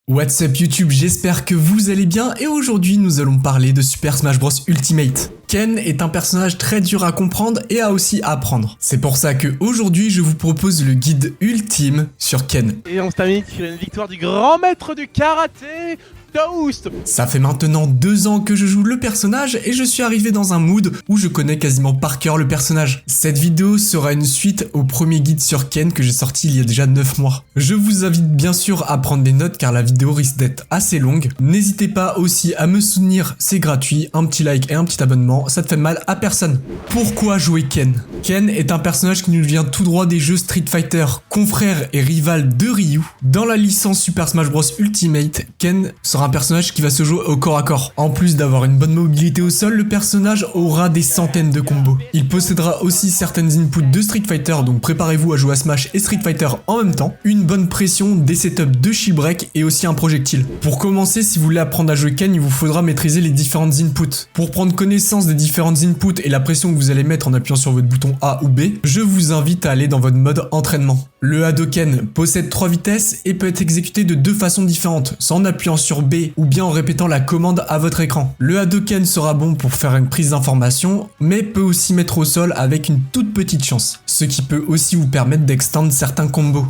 What's up YouTube, j'espère que vous allez bien et aujourd'hui nous allons parler de Super Smash Bros Ultimate. Ken est un personnage très dur à comprendre et à aussi apprendre. C'est pour ça que aujourd'hui je vous propose le guide ultime sur Ken. Et on se termine sur une victoire du grand maître du karaté, Toast. Ça fait maintenant 2 ans que je joue le personnage et je suis arrivé dans un mood où je connais quasiment par cœur le personnage. Cette vidéo sera une suite au premier guide sur Ken que j'ai sorti il y a déjà 9 mois. Je vous invite bien sûr à prendre des notes car la vidéo risque d'être assez longue. N'hésitez pas aussi à me soutenir, c'est gratuit, un petit like et un petit abonnement, ça ne fait mal à personne. Pourquoi jouer Ken? Ken est un personnage qui nous vient tout droit des jeux Street Fighter, confrère et rival de Ryu. Dans la licence Super Smash Bros Ultimate, Ken sera un personnage qui va se jouer au corps à corps. En plus d'avoir une bonne mobilité au sol, le personnage aura des centaines de combos. Il possédera aussi certaines inputs de Street Fighter, donc préparez-vous à jouer à Smash et Street Fighter en même temps, une bonne pression, des setups de shield break et aussi un projectile. Pour commencer, si vous voulez apprendre à jouer Ken, il vous faudra maîtriser les différentes inputs. Pour prendre connaissance des différentes inputs et la pression que vous allez mettre en appuyant sur votre bouton A ou B, je vous invite à aller dans votre mode entraînement. Le Hadoken possède 3 vitesses et peut être exécuté de 2 façons différentes, soit en appuyant sur B ou bien en répétant la commande à votre écran. Le Hadoken sera bon pour faire une prise d'information, mais peut aussi mettre au sol avec une toute petite chance, ce qui peut aussi vous permettre d'extendre certains combos.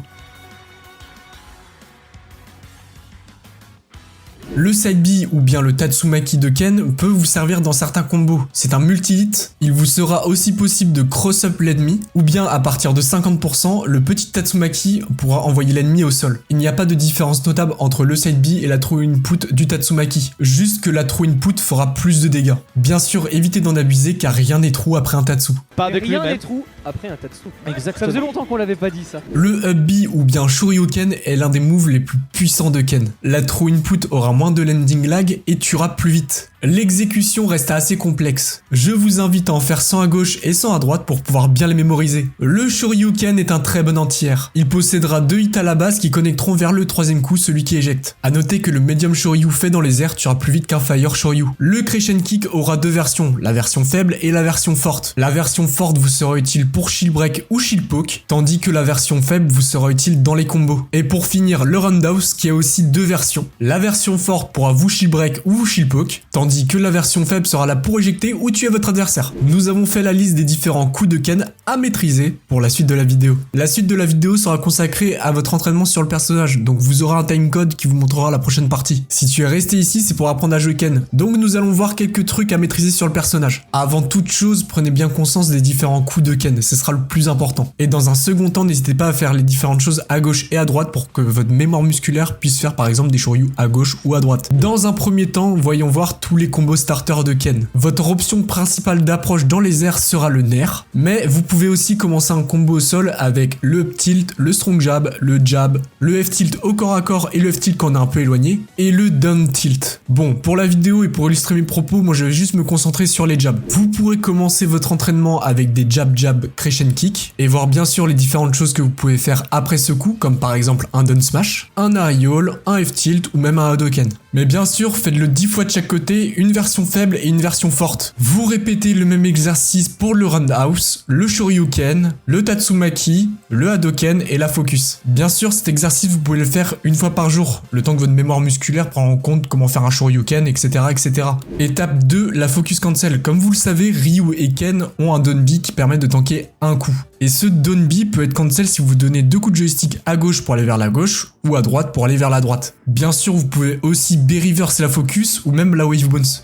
Le Side B ou bien le Tatsumaki de Ken peut vous servir dans certains combos. C'est un multi-hit, il vous sera aussi possible de cross-up l'ennemi, ou bien à partir de 50%, le petit Tatsumaki pourra envoyer l'ennemi au sol. Il n'y a pas de différence notable entre le Side B et la true input du Tatsumaki, juste que la true input fera plus de dégâts. Bien sûr, évitez d'en abuser car rien n'est true après un Tatsu. Pas avec rien lui-même. n'est trou après un Tatsu. Exactement. Ça faisait longtemps qu'on l'avait pas dit ça. Le Up B ou bien Shoryuken est l'un des moves les plus puissants de Ken. La true input aura moins de landing lag et tuera plus vite. L'exécution reste assez complexe. Je vous invite à en faire 100 à gauche et 100 à droite pour pouvoir bien les mémoriser. Le Shoryuken est un très bon anti-air. Il possédera 2 hits à la base qui connecteront vers le 3ème coup, celui qui éjecte. A noter que le Medium Shoryu fait dans les airs tuera plus vite qu'un Fire Shoryu. Le Crescent Kick aura 2 versions, la version faible et la version forte. La version forte vous sera utile pour Shield Break ou Shield Poke, tandis que la version faible vous sera utile dans les combos. Et pour finir, le Roundhouse qui a aussi 2 versions. La version forte pourra vous Shield Break ou vous Shield Poke, tandis que la version faible sera là pour éjecter ou tuer votre adversaire. Nous avons fait la liste des différents coups de Ken à maîtriser pour la suite de la vidéo. La suite de la vidéo sera consacrée à votre entraînement sur le personnage, donc vous aurez un timecode qui vous montrera la prochaine partie. Si tu es resté ici, c'est pour apprendre à jouer Ken. Donc nous allons voir quelques trucs à maîtriser sur le personnage. Avant toute chose, prenez bien conscience des différents coups de Ken, ce sera le plus important. Et dans un second temps, n'hésitez pas à faire les différentes choses à gauche et à droite pour que votre mémoire musculaire puisse faire par exemple des Shoryu à gauche ou à droite. Dans un premier temps, voyons voir tous les combos starter de Ken. Votre option principale d'approche dans les airs sera le Nair, mais vous pouvez aussi commencer un combo au sol avec le up tilt, le strong jab, le F tilt au corps à corps et le F tilt quand on est un peu éloigné, et le down tilt. Bon, pour la vidéo et pour illustrer mes propos, moi je vais juste me concentrer sur les jabs. Vous pourrez commencer votre entraînement avec des jab crescent kick et voir bien sûr les différentes choses que vous pouvez faire après ce coup, comme par exemple un down smash, un aerial, un F tilt ou même un Hadoken. Mais bien sûr, faites-le 10 fois de chaque côté, une version faible et une version forte. Vous répétez le même exercice pour le Roundhouse, le Shoryuken, le Tatsumaki, le Hadoken et la Focus. Bien sûr, cet exercice, vous pouvez le faire une fois par jour, le temps que votre mémoire musculaire prend en compte comment faire un Shoryuken, etc. etc. Étape 2, la Focus Cancel. Comme vous le savez, Ryu et Ken ont un down B qui permet de tanker un coup. Et ce down B peut être cancel si vous donnez 2 coups de joystick à gauche pour aller vers la gauche ou à droite pour aller vers la droite. Bien sûr, vous pouvez aussi B-reverse la Focus ou même la Wave Bounce.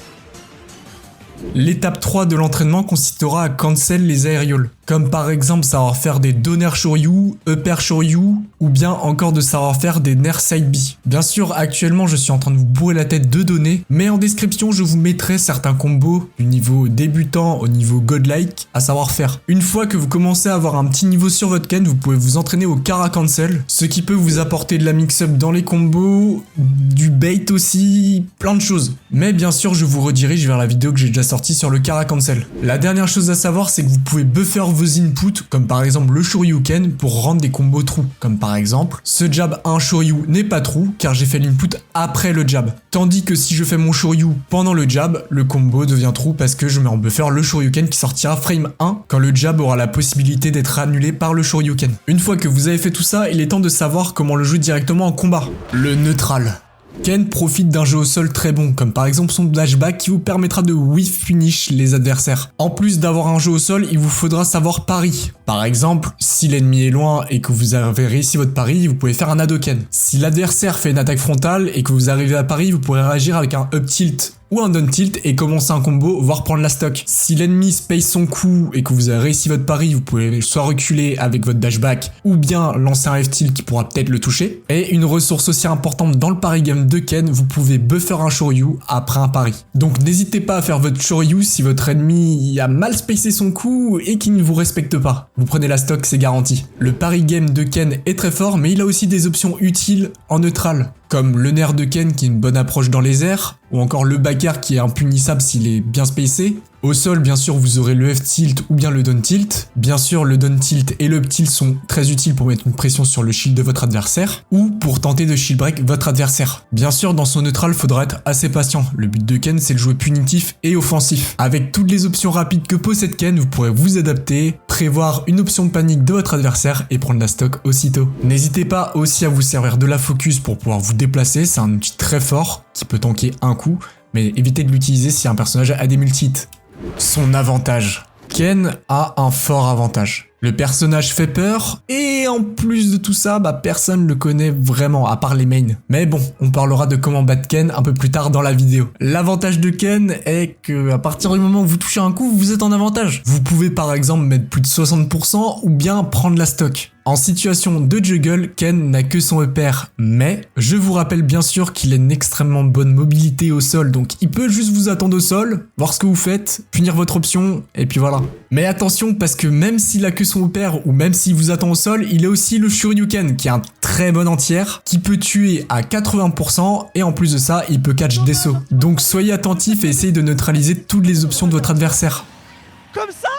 L'étape 3 de l'entraînement consistera à cancel les aerials, comme par exemple savoir faire des Downer Shoryu, Upper Shoryu, ou bien encore de savoir faire des Nair Side B. Bien sûr, actuellement je suis en train de vous bourrer la tête de données, mais en description je vous mettrai certains combos du niveau débutant au niveau godlike à savoir faire. Une fois que vous commencez à avoir un petit niveau sur votre Ken, vous pouvez vous entraîner au Kara Cancel, ce qui peut vous apporter de la mix-up dans les combos, du bait aussi, plein de choses. Mais bien sûr je vous redirige vers la vidéo que j'ai déjà sortie sur le Kara Cancel. La dernière chose à savoir, c'est que vous pouvez buffer vos inputs, comme par exemple le Shoryuken, pour rendre des combos true. Comme par exemple, ce jab 1 Shoryu n'est pas true, car j'ai fait l'input après le jab. Tandis que si je fais mon Shoryu pendant le jab, le combo devient true parce que je mets en buffer le Shoryuken qui sortira frame 1, quand le jab aura la possibilité d'être annulé par le Shoryuken. Une fois que vous avez fait tout ça, il est temps de savoir comment le jouer directement en combat. Le neutral. Ken profite d'un jeu au sol très bon, comme par exemple son dashback qui vous permettra de whiff punish les adversaires. En plus d'avoir un jeu au sol, il vous faudra savoir pari. Par exemple, si l'ennemi est loin et que vous avez réussi votre pari, vous pouvez faire un Hadoken. Si l'adversaire fait une attaque frontale et que vous arrivez à pari, vous pourrez réagir avec un up tilt ou un down tilt et commencer un combo, voire prendre la stock. Si l'ennemi space son coup et que vous avez réussi votre pari, vous pouvez soit reculer avec votre dashback ou bien lancer un F-tilt qui pourra peut-être le toucher. Et une ressource aussi importante dans le pari game de Ken, vous pouvez buffer un Shoryu après un pari. Donc n'hésitez pas à faire votre Shoryu si votre ennemi a mal spacé son coup et qu'il ne vous respecte pas. Vous prenez la stock, c'est garanti. Le pari game de Ken est très fort, mais il a aussi des options utiles en neutral, comme le nerf de Ken qui est une bonne approche dans les airs, ou encore le back air qui est impunissable s'il est bien spacé. Au sol, bien sûr, vous aurez le F-tilt ou bien le down tilt. Bien sûr, le down tilt et le up tilt sont très utiles pour mettre une pression sur le shield de votre adversaire, ou pour tenter de shield break votre adversaire. Bien sûr, dans son neutral, il faudra être assez patient. Le but de Ken, c'est de jouer punitif et offensif. Avec toutes les options rapides que possède Ken, vous pourrez vous adapter, prévoir une option de panique de votre adversaire et prendre la stock aussitôt. N'hésitez pas aussi à vous servir de la focus pour pouvoir vous déplacer, c'est un outil très fort qui peut tanker un coup, mais évitez de l'utiliser si un personnage a des multi-hits. Son avantage. Ken a un fort avantage. Le personnage fait peur, et en plus de tout ça, personne le connaît vraiment, à part les mains. Mais bon, on parlera de comment battre Ken un peu plus tard dans la vidéo. L'avantage de Ken est que à partir du moment où vous touchez un coup, vous êtes en avantage. Vous pouvez par exemple mettre plus de 60% ou bien prendre la stock. En situation de juggle, Ken n'a que son repère, mais je vous rappelle bien sûr qu'il a une extrêmement bonne mobilité au sol, donc il peut juste vous attendre au sol, voir ce que vous faites, punir votre option, et puis voilà. Mais attention, parce que même s'il a que son repère, ou même s'il vous attend au sol, il a aussi le Shoryuken, qui est un très bon entière, qui peut tuer à 80%, et en plus de ça, il peut catch des sauts. Donc soyez attentifs et essayez de neutraliser toutes les options de votre adversaire. Comme ça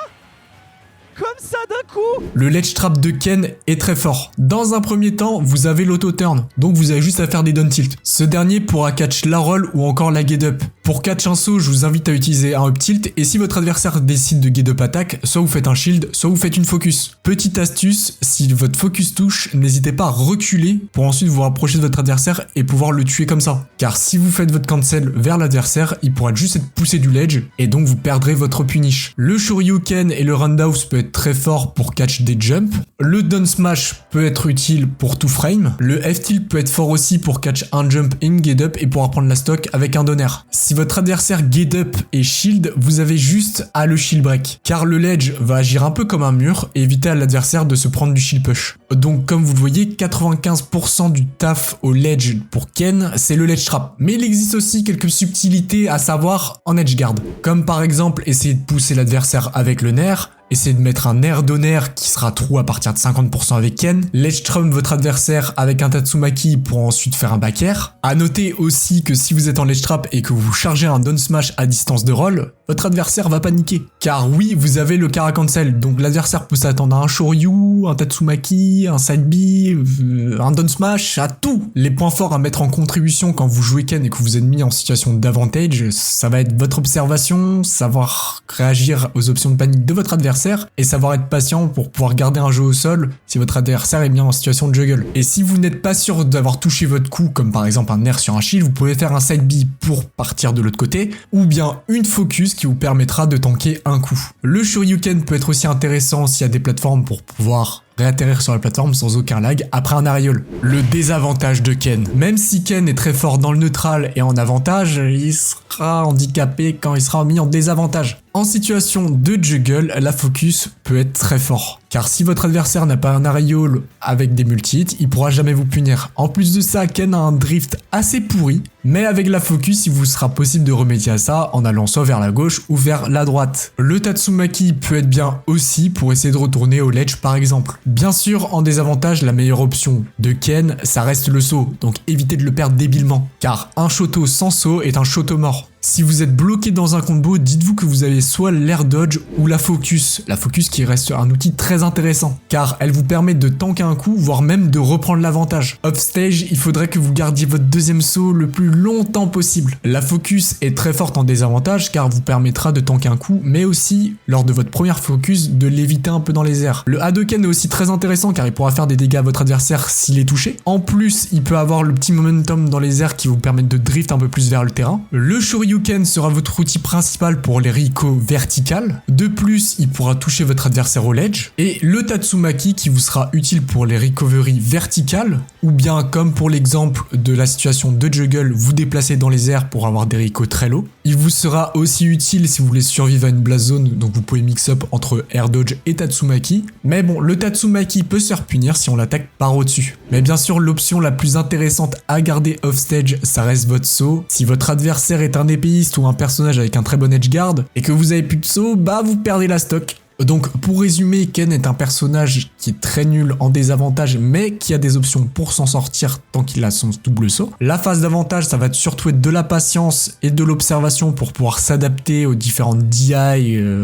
d'un coup. Le ledge trap de Ken est très fort. Dans un premier temps, vous avez l'auto-turn, donc vous avez juste à faire des down tilt. Ce dernier pourra catch la roll ou encore la get up. Pour catch un saut, je vous invite à utiliser un up tilt, et si votre adversaire décide de get up attaque, soit vous faites un shield, soit vous faites une focus. Petite astuce, si votre focus touche, n'hésitez pas à reculer pour ensuite vous rapprocher de votre adversaire et pouvoir le tuer comme ça. Car si vous faites votre cancel vers l'adversaire, il pourra juste être poussé du ledge, et donc vous perdrez votre punish. Le Shoryuken et le roundhouse peut être très fort pour catch des jumps. Le down smash peut être utile pour tout frame. Le F-tilt peut être fort aussi pour catch un jump et une get up et pouvoir prendre la stock avec un down air. Si votre adversaire get up et shield, vous avez juste à le shield break. Car le ledge va agir un peu comme un mur et éviter à l'adversaire de se prendre du shield push. Donc comme vous le voyez, 95% du taf au ledge pour Ken, c'est le ledge trap. Mais il existe aussi quelques subtilités à savoir en edge guard. Comme par exemple essayer de pousser l'adversaire avec le nerf, essayez de mettre un air d'honneur qui sera trou à partir de 50% avec Ken. Ledge trump votre adversaire avec un Tatsumaki pour ensuite faire un back air. A noter aussi que si vous êtes en ledge trap et que vous chargez un down smash à distance de roll, votre adversaire va paniquer. Car oui, vous avez le Kara cancel, donc l'adversaire peut s'attendre à un Shoryu, un Tatsumaki, un side B, un down smash, à tout. Les points forts à mettre en contribution quand vous jouez Ken et que vous êtes mis en situation d'avantage, ça va être votre observation, savoir réagir aux options de panique de votre adversaire, et savoir être patient pour pouvoir garder un jeu au sol si votre adversaire est bien en situation de juggle. Et si vous n'êtes pas sûr d'avoir touché votre coup, comme par exemple un air sur un shield, vous pouvez faire un side B pour partir de l'autre côté, ou bien une focus qui vous permettra de tanker un coup. Le Shoryuken peut être aussi intéressant s'il y a des plateformes pour pouvoir réatterrir sur la plateforme sans aucun lag après un aerial. Le désavantage de Ken. Même si Ken est très fort dans le neutral et en avantage, il sera handicapé quand il sera mis en désavantage. En situation de juggle, la focus peut être très fort. Car si votre adversaire n'a pas un aerial avec des multi-hits, il pourra jamais vous punir. En plus de ça, Ken a un drift assez pourri, mais avec la focus, il vous sera possible de remédier à ça en allant soit vers la gauche ou vers la droite. Le Tatsumaki peut être bien aussi pour essayer de retourner au ledge par exemple. Bien sûr, en désavantage, la meilleure option de Ken, ça reste le saut, donc évitez de le perdre débilement. Car un Shoto sans saut est un Shoto mort. Si vous êtes bloqué dans un combo, dites-vous que vous avez soit l'air dodge ou la focus. La focus qui reste un outil très intéressant, car elle vous permet de tanker un coup, voire même de reprendre l'avantage. Offstage, il faudrait que vous gardiez votre deuxième saut le plus longtemps possible. La focus est très forte en désavantage, car vous permettra de tanker un coup, mais aussi, lors de votre première focus, de l'éviter un peu dans les airs. Le A de Ken est aussi très intéressant, car il pourra faire des dégâts à votre adversaire s'il est touché. En plus, il peut avoir le petit momentum dans les airs qui vous permettent de drift un peu plus vers le terrain. Le Shoryuken sera votre outil principal pour les Rico verticales. De plus, il pourra toucher votre adversaire au ledge. Et le Tatsumaki qui vous sera utile pour les recovery verticales, ou bien comme pour l'exemple de la situation de Juggle, vous déplacer dans les airs pour avoir des Rico très low. Il vous sera aussi utile si vous voulez survivre à une blast zone, donc vous pouvez mix up entre air dodge et Tatsumaki. Mais bon, le Tatsumaki peut se faire punir si on l'attaque par au-dessus. Mais bien sûr, l'option la plus intéressante à garder offstage, ça reste votre saut. Si votre adversaire est un épéiste ou un personnage avec un très bon edge guard et que vous avez plus de saut, bah vous perdez la stock. Donc pour résumer, Ken est un personnage qui est très nul en désavantage mais qui a des options pour s'en sortir tant qu'il a son double saut. La phase d'avantage, ça va surtout être de la patience et de l'observation pour pouvoir s'adapter aux différentes DI,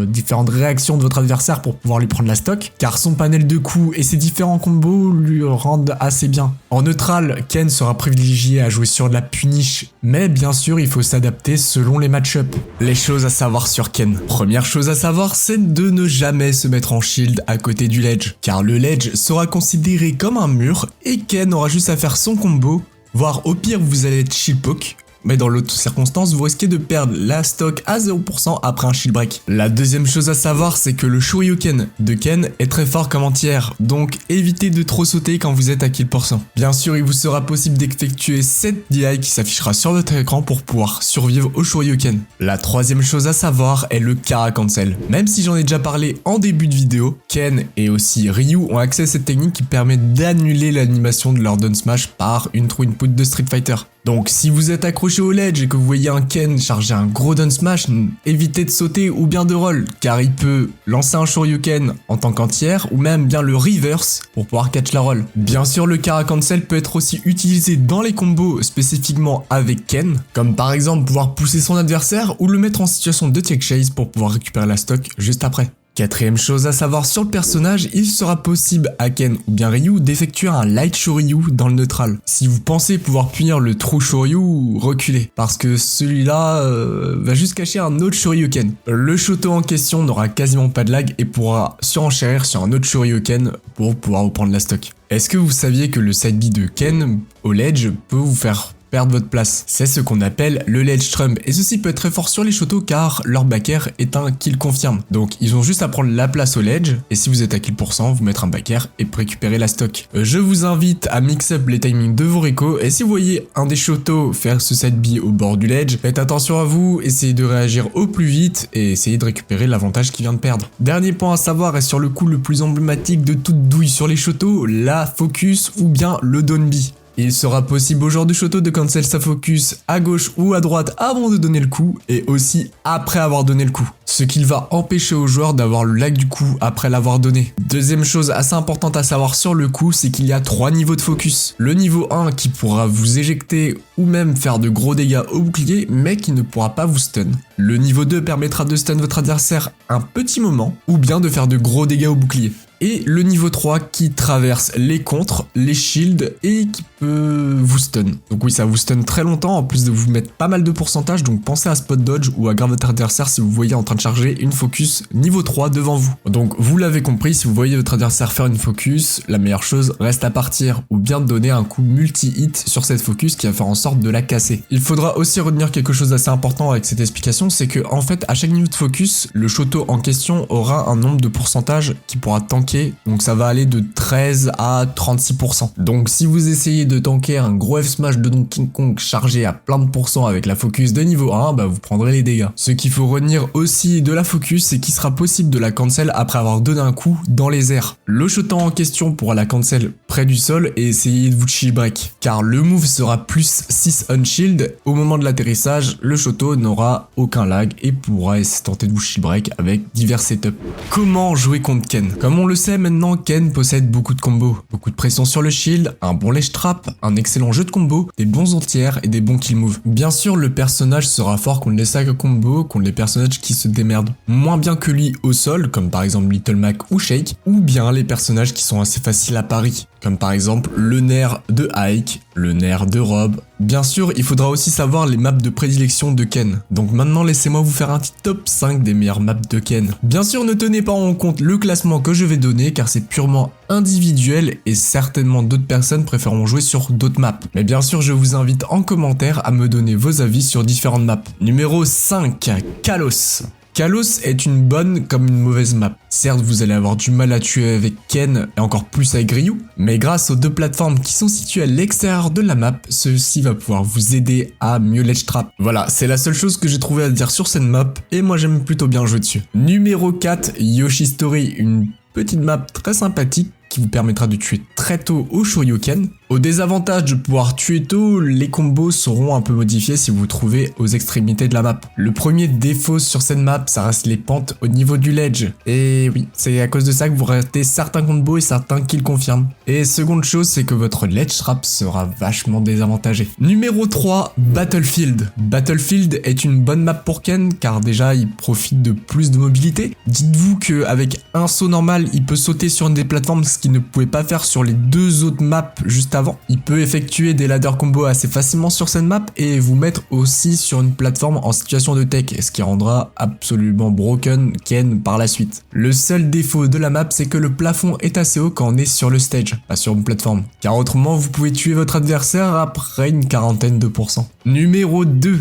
différentes réactions de votre adversaire pour pouvoir lui prendre la stock, car son panel de coups et ses différents combos lui rendent assez bien. En neutral, Ken sera privilégié à jouer sur de la punish, mais bien sûr il faut s'adapter selon les match-ups. Les choses à savoir sur Ken. Première chose à savoir, c'est de ne jamais se mettre en shield à côté du ledge, car le ledge sera considéré comme un mur et Ken aura juste à faire son combo, voire au pire vous allez être shield poke. Mais dans l'autre circonstance, vous risquez de perdre la stock à 0% après un shield break. La deuxième chose à savoir, c'est que le Shoryuken de Ken est très fort comme anti-air, donc évitez de trop sauter quand vous êtes à kill %. Bien sûr, il vous sera possible d'effectuer cette DI qui s'affichera sur votre écran pour pouvoir survivre au Shoryuken. La troisième chose à savoir est le Kara Cancel. Même si j'en ai déjà parlé en début de vidéo, Ken et aussi Ryu ont accès à cette technique qui permet d'annuler l'animation de leur down smash par une true input de Street Fighter. Donc si vous êtes accroché au ledge et que vous voyez un Ken charger un gros down smash, évitez de sauter ou bien de roll, car il peut lancer un Shoryuken en tant qu'anti-air ou même bien le reverse pour pouvoir catch la roll. Bien sûr, le Kara Cancel peut être aussi utilisé dans les combos spécifiquement avec Ken, comme par exemple pouvoir pousser son adversaire ou le mettre en situation de take chase pour pouvoir récupérer la stock juste après. Quatrième chose à savoir sur le personnage, il sera possible à Ken ou bien Ryu d'effectuer un light Shoryu dans le neutral. Si vous pensez pouvoir punir le true Shoryu, reculez, parce que celui-là va juste cacher un autre Shoryuken. Le Shoto en question n'aura quasiment pas de lag et pourra surenchérir sur un autre Shoryuken pour pouvoir reprendre la stock. Est-ce que vous saviez que le side B de Ken au ledge peut vous faire perdre votre place? C'est ce qu'on appelle le ledge trump, et ceci peut être très fort sur les Shoto car leur back air est un kill confirme. Donc ils ont juste à prendre la place au ledge, et si vous êtes à kill %, vous mettre un back air et récupérer la stock. Je vous invite à mix up les timings de vos Rico, et si vous voyez un des Shoto faire ce side B au bord du ledge, faites attention à vous, essayez de réagir au plus vite et essayez de récupérer l'avantage qu'il vient de perdre. Dernier point à savoir, et sur le coup le plus emblématique de toute douille sur les Shoto, la focus ou bien le down B. Il sera possible au joueur de Shoto de cancel sa focus à gauche ou à droite avant de donner le coup et aussi après avoir donné le coup. Ce qui va empêcher au joueur d'avoir le lag du coup après l'avoir donné. Deuxième chose assez importante à savoir sur le coup, c'est qu'il y a 3 niveaux de focus. Le niveau 1 qui pourra vous éjecter ou même faire de gros dégâts au bouclier mais qui ne pourra pas vous stun. Le niveau 2 permettra de stun votre adversaire un petit moment ou bien de faire de gros dégâts au bouclier. Et le niveau 3 qui traverse les contres, les shields et qui peut vous stun. Donc oui, ça vous stun très longtemps en plus de vous mettre pas mal de pourcentage, donc pensez à spot dodge ou à garder votre adversaire si vous voyez en train de charger une focus niveau 3 devant vous. Donc vous l'avez compris, si vous voyez votre adversaire faire une focus, la meilleure chose reste à partir ou bien de donner un coup multi-hit sur cette focus qui va faire en sorte de la casser. Il faudra aussi retenir quelque chose d'assez important avec cette explication, c'est que en fait à chaque niveau de focus, le Shoto en question aura un nombre de pourcentage qui pourra tanker. Donc ça va aller de 13 à 36%. Donc si vous essayez de tanker un gros F-smash de Donkey Kong chargé à plein de pourcents avec la focus de niveau 1, bah vous prendrez les dégâts. Ce qu'il faut retenir aussi de la focus, c'est qu'il sera possible de la cancel après avoir donné un coup dans les airs. Le Shoto en question pourra la cancel près du sol et essayer de vous shield break. Car le move sera plus 6 unshield. Au moment de l'atterrissage, le Shoto n'aura aucun lag et pourra tenter de vous shield break avec divers setups. Comment jouer contre Ken? Comme on le sait sait maintenant, Ken possède beaucoup de combos. Beaucoup de pression sur le shield, un bon ledge trap, un excellent jeu de combo, des bons entières et des bons kill moves. Bien sûr, le personnage sera fort contre les sacs combos, contre les personnages qui se démerdent moins bien que lui au sol, comme par exemple Little Mac ou Shake, ou bien les personnages qui sont assez faciles à pari, comme par exemple le nerf de Ike, le nerf de Rob. Bien sûr, il faudra aussi savoir les maps de prédilection de Ken. Donc maintenant, laissez-moi vous faire un petit top 5 des meilleures maps de Ken. Bien sûr, ne tenez pas en compte le classement que je vais donner, car c'est purement individuel et certainement d'autres personnes préféreront jouer sur d'autres maps. Mais bien sûr, je vous invite en commentaire à me donner vos avis sur différentes maps. Numéro 5, Kalos. Kalos est une bonne comme une mauvaise map. Certes, vous allez avoir du mal à tuer avec Ken et encore plus avec Ryu, mais grâce aux deux plateformes qui sont situées à l'extérieur de la map, ceci va pouvoir vous aider à mieux ledge trap. Voilà, c'est la seule chose que j'ai trouvé à dire sur cette map et moi j'aime plutôt bien jouer dessus. Numéro 4, Yoshi Story, une petite map très sympathique qui vous permettra de tuer très tôt au Shoryuken. Au désavantage de pouvoir tuer tôt, les combos seront un peu modifiés si vous vous trouvez aux extrémités de la map. Le premier défaut sur cette map, ça reste les pentes au niveau du ledge. Et oui, c'est à cause de ça que vous ratez certains combos et certains qui le confirment. Et seconde chose, c'est que votre ledge trap sera vachement désavantagé. Numéro 3, Battlefield. Battlefield est une bonne map pour Ken, car déjà il profite de plus de mobilité. Dites-vous qu'avec un saut normal, il peut sauter sur une des plateformes, ce qu'il ne pouvait pas faire sur les deux autres maps juste avant. Il peut effectuer des ladder combos assez facilement sur cette map et vous mettre aussi sur une plateforme en situation de tech, ce qui rendra absolument broken Ken par la suite. Le seul défaut de la map, c'est que le plafond est assez haut quand on est sur le stage, pas sur une plateforme, car autrement vous pouvez tuer votre adversaire après une quarantaine de %. Numéro 2,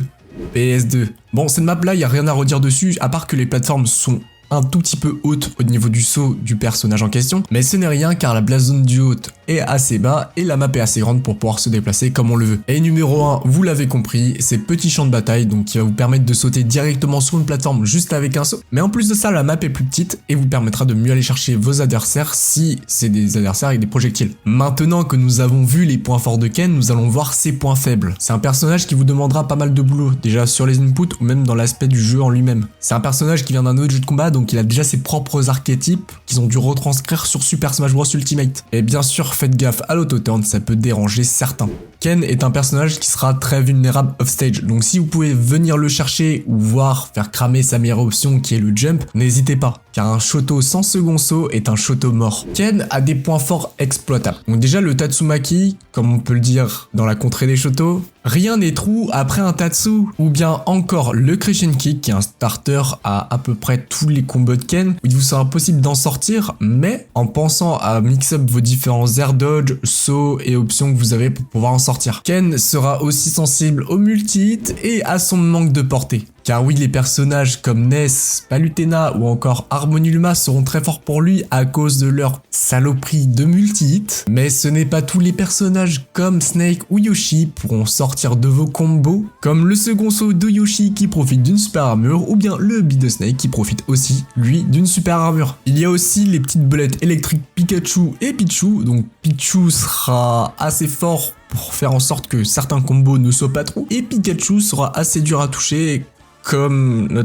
PS2. Bon, cette map là, il n'y a rien à redire dessus, à part que les plateformes sont un tout petit peu haute au niveau du saut du personnage en question, mais ce n'est rien car la blast zone du haut est assez bas et la map est assez grande pour pouvoir se déplacer comme on le veut. Et numéro 1, vous l'avez compris, c'est petit champ de bataille, donc qui va vous permettre de sauter directement sur une plateforme juste avec un saut. Mais en plus de ça, la map est plus petite et vous permettra de mieux aller chercher vos adversaires si c'est des adversaires avec des projectiles. Maintenant que nous avons vu les points forts de Ken, nous allons voir ses points faibles. C'est un personnage qui vous demandera pas mal de boulot, déjà sur les inputs ou même dans l'aspect du jeu en lui-même. C'est un personnage qui vient d'un autre jeu de combat, donc il a déjà ses propres archétypes qu'ils ont dû retranscrire sur Super Smash Bros Ultimate. Et bien sûr, faites gaffe à l'auto-turn, ça peut déranger certains. Ken est un personnage qui sera très vulnérable off-stage, donc si vous pouvez venir le chercher ou voir faire cramer sa meilleure option qui est le jump, n'hésitez pas, car un Shoto sans second saut est un Shoto mort. Ken a des points forts exploitables. Donc déjà le Tatsumaki, comme on peut le dire dans la contrée des Shoto, rien n'est trou après un Tatsu, ou bien encore le Crescent Kick qui est un starter à peu près tous les combos de Ken, où il vous sera possible d'en sortir, mais en pensant à mix-up vos différents air dodge, sauts et options que vous avez pour pouvoir en sortir. Ken sera aussi sensible au multi-hit et à son manque de portée. Car oui, les personnages comme Ness, Palutena ou encore Harmoniluma seront très forts pour lui à cause de leur saloperie de multi-hit. Mais ce n'est pas tous les personnages comme Snake ou Yoshi pourront sortir de vos combos, comme le second saut de Yoshi qui profite d'une super armure ou bien le beat de Snake qui profite aussi, lui, d'une super armure. Il y a aussi les petites belettes électriques Pikachu et Pichu, donc Pichu sera assez fort pour faire en sorte que certains combos ne soient pas trop, et Pikachu sera assez dur à toucher comme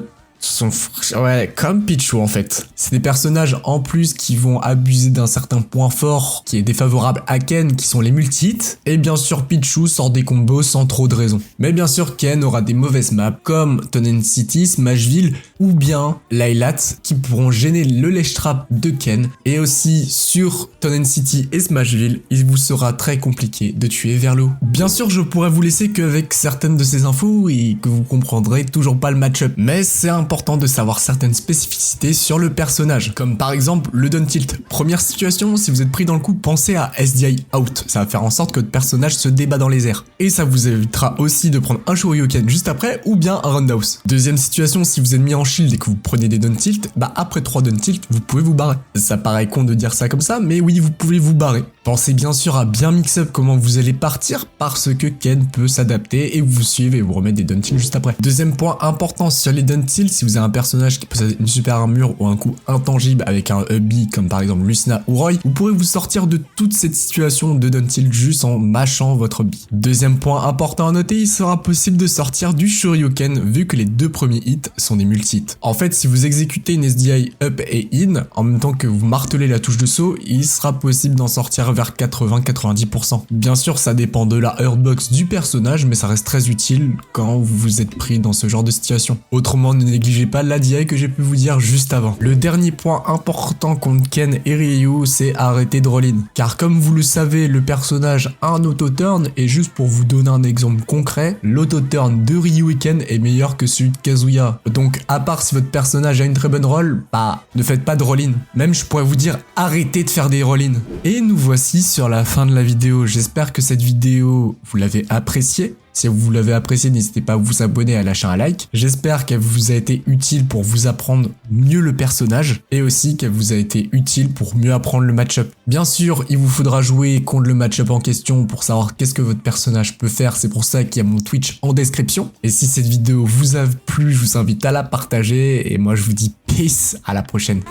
comme Pichu en fait. C'est des personnages en plus qui vont abuser d'un certain point fort qui est défavorable à Ken, qui sont les multi-hits. Et bien sûr Pichu sort des combos sans trop de raison. Mais bien sûr Ken aura des mauvaises maps comme Tonen City, Smashville ou bien Lylat qui pourront gêner le ledge trap de Ken. Et aussi sur Tonen City et Smashville, il vous sera très compliqué de tuer vers le haut. Bien sûr je pourrais vous laisser qu'avec certaines de ces infos et que vous comprendrez toujours pas le match-up. Mais c'est important de savoir certaines spécificités sur le personnage, comme par exemple le down tilt. Première situation, si vous êtes pris dans le coup, pensez à SDI out, ça va faire en sorte que votre personnage se débat dans les airs. Et ça vous évitera aussi de prendre un Shoryuken juste après, ou bien un roundhouse. Deuxième situation, si vous êtes mis en shield et que vous prenez des down tilt, bah après 3 down tilt, vous pouvez vous barrer. Ça paraît con de dire ça comme ça, mais oui, vous pouvez vous barrer. Pensez bien sûr à bien mix up comment vous allez partir parce que Ken peut s'adapter et vous suivre et vous remettre des Duntil juste après. Deuxième point important sur les Duntil, si vous avez un personnage qui possède une super armure ou un coup intangible avec un hubby comme par exemple Lucina ou Roy, vous pourrez vous sortir de toute cette situation de Duntil juste en mâchant votre hubby. Deuxième point important à noter, il sera possible de sortir du Shoryuken vu que les deux premiers hits sont des multi-hits. En fait, si vous exécutez une SDI up et in en même temps que vous martelez la touche de saut, il sera possible d'en sortir vers 80-90%. Bien sûr, ça dépend de la hurtbox du personnage, mais ça reste très utile quand vous êtes pris dans ce genre de situation. Autrement, ne négligez pas l'ADI que j'ai pu vous dire juste avant. Le dernier point important contre Ken et Ryu, c'est arrêter de roll-in. Car comme vous le savez, le personnage a un auto-turn, et juste pour vous donner un exemple concret, l'auto-turn de Ryu et Ken est meilleur que celui de Kazuya. Donc, à part si votre personnage a une très bonne roll, bah, ne faites pas de roll-in. Même, je pourrais vous dire, arrêtez de faire des roll-in. Et nous voici sur la fin de la vidéo. J'espère que cette vidéo, vous l'avez appréciée. Si vous l'avez apprécié, n'hésitez pas à vous abonner et à lâcher un like. J'espère qu'elle vous a été utile pour vous apprendre mieux le personnage et aussi qu'elle vous a été utile pour mieux apprendre le match-up. Bien sûr, il vous faudra jouer contre le match-up en question pour savoir qu'est-ce que votre personnage peut faire. C'est pour ça qu'il y a mon Twitch en description. Et si cette vidéo vous a plu, je vous invite à la partager et moi je vous dis peace, à la prochaine.